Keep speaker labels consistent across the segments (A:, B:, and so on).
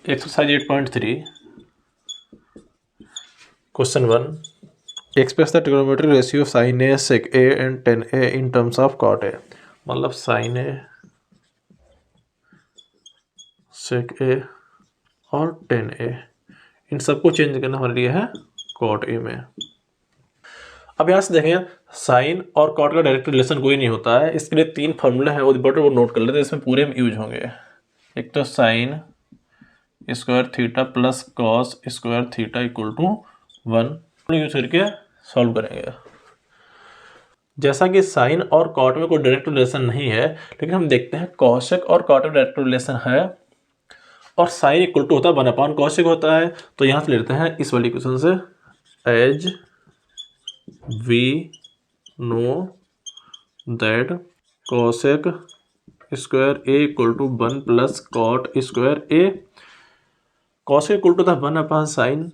A: Exercise 8.3 question 1 express the trigonometric ratio sine A sec A and tan A in terms of cot A. मतलब sine A sec ए और ten A इन सबको change करना हमारे लिए है cot ए में। अब यहाँ से देखें साइन और कॉट का डायरेक्ट रिलेशन कोई नहीं होता है, इसके लिए 3 फॉर्मूला है, वो इंपॉर्टेंट वो नोट कर लेते हैं, इसमें पूरे में यूज होंगे। एक तो sine square theta plus cos square theta equal to 1 use करके सॉल्व करेंगे। जैसा कि साइन और कॉट में कोई डायरेक्ट रिलेशन नहीं है, लेकिन हम देखते हैं कॉसेक और कॉट में डायरेक्ट रिलेशन है और साइन इक्वल टू होता है 1/cos कॉसेक होता है। तो यहाँ से लेते हैं इस वाली क्वेश्चन से, as we know that cosec square A equal to 1 plus cot square A, cosec equal to था 1/sin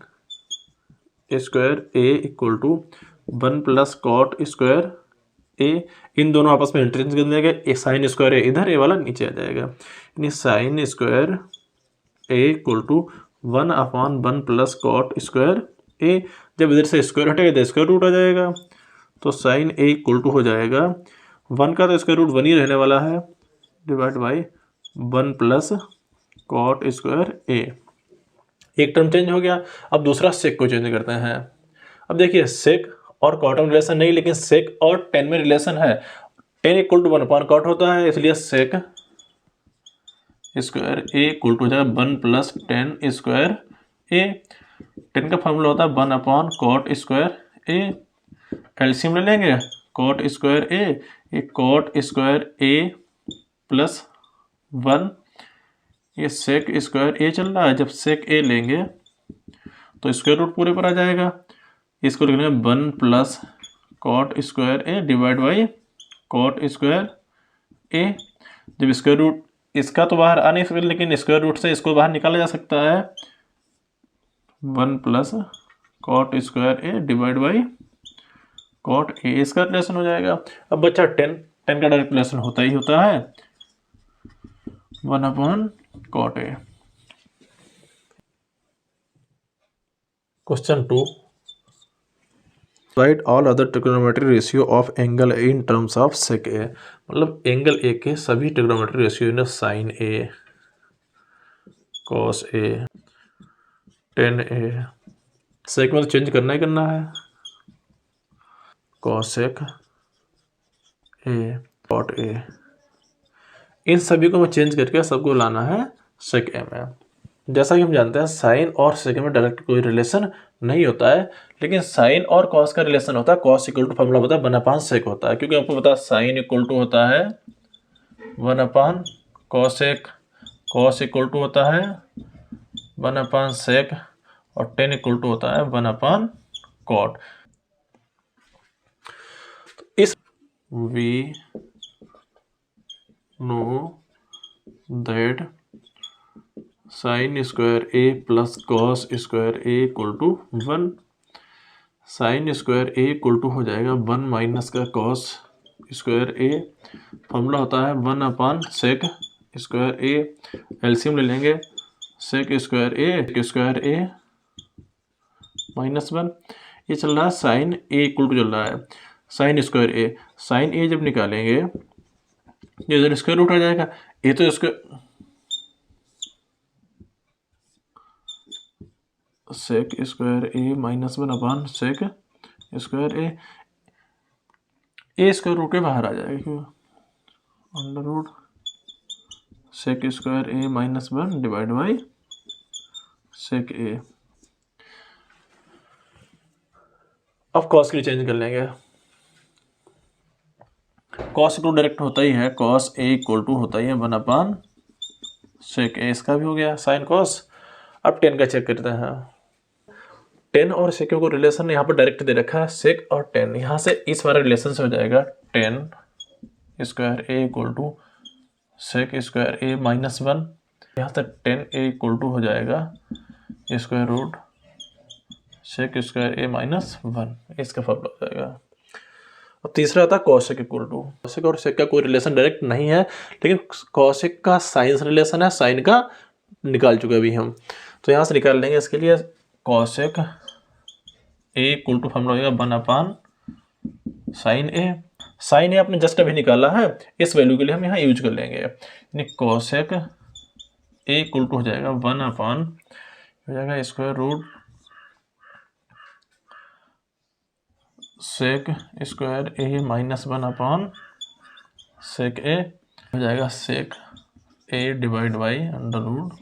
A: square A equal to 1 plus cot square A. इन दोनों आपस में इंटरचेंज कर देंगे, ए साइन स्क्वायर ए इधर, ए वाला नीचे आ जाएगा, यानी sine square A equal to 1/1 plus cot square A. जब इधर से स्क्वायर हटेगा इधर स्क्वायर रूट आ जाएगा, तो साइन ए इक्वल टू हो जाएगा 1 का तो स्क्वायर रूट 1 ही रहने वाला है, divide by 1 plus cot square A. एक टर्म चेंज हो गया। अब दूसरा सेक को चेंज करते हैं। अब देखिए सेक और कॉट में रिलेशन नहीं, लेकिन सेक और टेन में रिलेशन है। टेन इक्वल टू 1/cot होता है, इसलिए sec square A equal to हो जाएगा 1 plus tan square A. Tan का फॉर्मूला होता है 1/cot स्क्वायर ए। एलसीएम ले लेंगे, कॉट स्क्वायर ए, ये कॉट स्क्वायर ए प्लस 1, ये सेक स्क्वायर ए चल रहा है। जब सेक ए लेंगे तो स्क्वायर रूट पूरे पर आ जाएगा, इसको लिख लेंगे 1 plus cot square A divide by cot square A. जब स्क्वायर रूट इसका तो बाहर आ नहीं सकता, लेकिन स्क्वायर रूट से इसको बाहर निकाला जा सकता है, 1 plus cot square A divide by cot A, इसका रिलेशन हो जाएगा। अब बच्चा टेन का डायरेक्ट रिलेशन होता ही होता है 1/cot A. Question 2 write all other trigonometric ratio of angle A in terms of sec A. मतलब एंगल ए के सभी ट्रिग्नोमेट्रिक रेशियो ने sine A, cos A, tan A, sec में तो चेंज करना ही करना है, कॉसेक ए, कॉट ए, इन सभी को मैं चेंज करके सबको लाना है सेक ए में। जैसा कि हम जानते हैं साइन और सेक में डायरेक्ट कोई रिलेशन नहीं होता है, लेकिन साइन और कॉस का रिलेशन होता है। कॉस इक्वल टू फॉर्मूला होता है 1/sec होता है, क्योंकि आपको पता है साइन इक्वल टू होता है 1/cosec, कॉस इक्वल टू होता है 1/sec और टेन इक्वल टू होता है 1/cot। तो इस we know that sine square A plus cos square A equal to 1, sine square A equal to हो जाएगा 1 माइनस का कॉस स्क्वायर ए। फॉर्मूला होता है 1/sec स्क्वायर ए। एलसीएम ले लेंगे, सेक स्क्वायर ए माइनस 1, ये चल रहा है साइन ए इक्वल टू चल रहा है साइन स्क्वायर ए। साइन ए जब निकालेंगे ये इधर स्क्वायर रूट आ जाएगा, ये तो square sec square A minus 1/sec square A square root के बाहर आ जाएगा, क्यों under root sec square A minus 1 divide by sec A. अब कॉस के लिए चेंज कर लेंगे। कॉस इक्वल डायरेक्ट होता ही है, कॉस ए इक्वल टू होता ही है 1/sec ए, इसका भी हो गया साइन कॉस। अब टेन का चेक करते हैं। टेन और सेक को रिलेशन यहाँ पर डायरेक्ट दे रखा है, सेक और टेन, यहाँ से इस वाले रिलेशन से हो जाएगा tan square A equal to sec square A minus 1, यहाँ से टेन ए इक्वल टू हो जाएगा square root sec square A minus 1, इसका फॉर्मूला हो जाएगा। अब तीसरा आता है कॉसेक इक्वल टू, कॉसेक और सेक का कोई रिलेशन डायरेक्ट नहीं है, लेकिन कॉसेक का साइन से रिलेशन है, साइन का निकाल चुके अभी हम, तो यहाँ से निकाल लेंगे इसके लिए cosec A equal to formula हो जाएगा 1 साइन ए। साइन ए आपने जस्ट अभी निकाला है, इस वैल्यू के लिए हम यहाँ यूज कर लेंगे, यानी कॉसेक ए इक्वल टू हो जाएगा 1 हो जाएगा square root sec square A minus 1 sec A हो जाएगा sec A divide by under root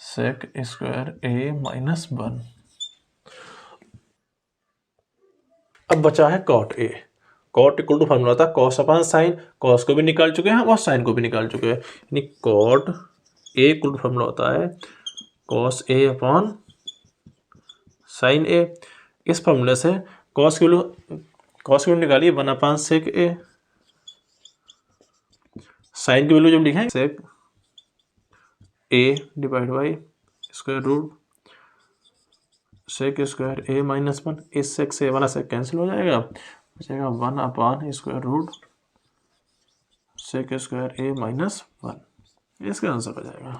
A: sec square A minus 1। अब बचा है cot A. Cot equal to formula था कॉस अपॉन साइन, कॉस को भी निकाल चुके हैं और साइन को भी निकाल चुके हैं, यानी cot A equal to formula होता है cos A upon sine A. इस फॉर्मूले से कॉस की वैल्यू निकालिए 1 सेक ए, साइन की वैल्यू जब लिखें sec A divide by square root sec square A minus 1, इस सेक से वाला सेक कैंसिल हो जाएगा, बचेगा 1 square root sec square A minus 1, इसका आंसर हो जाएगा।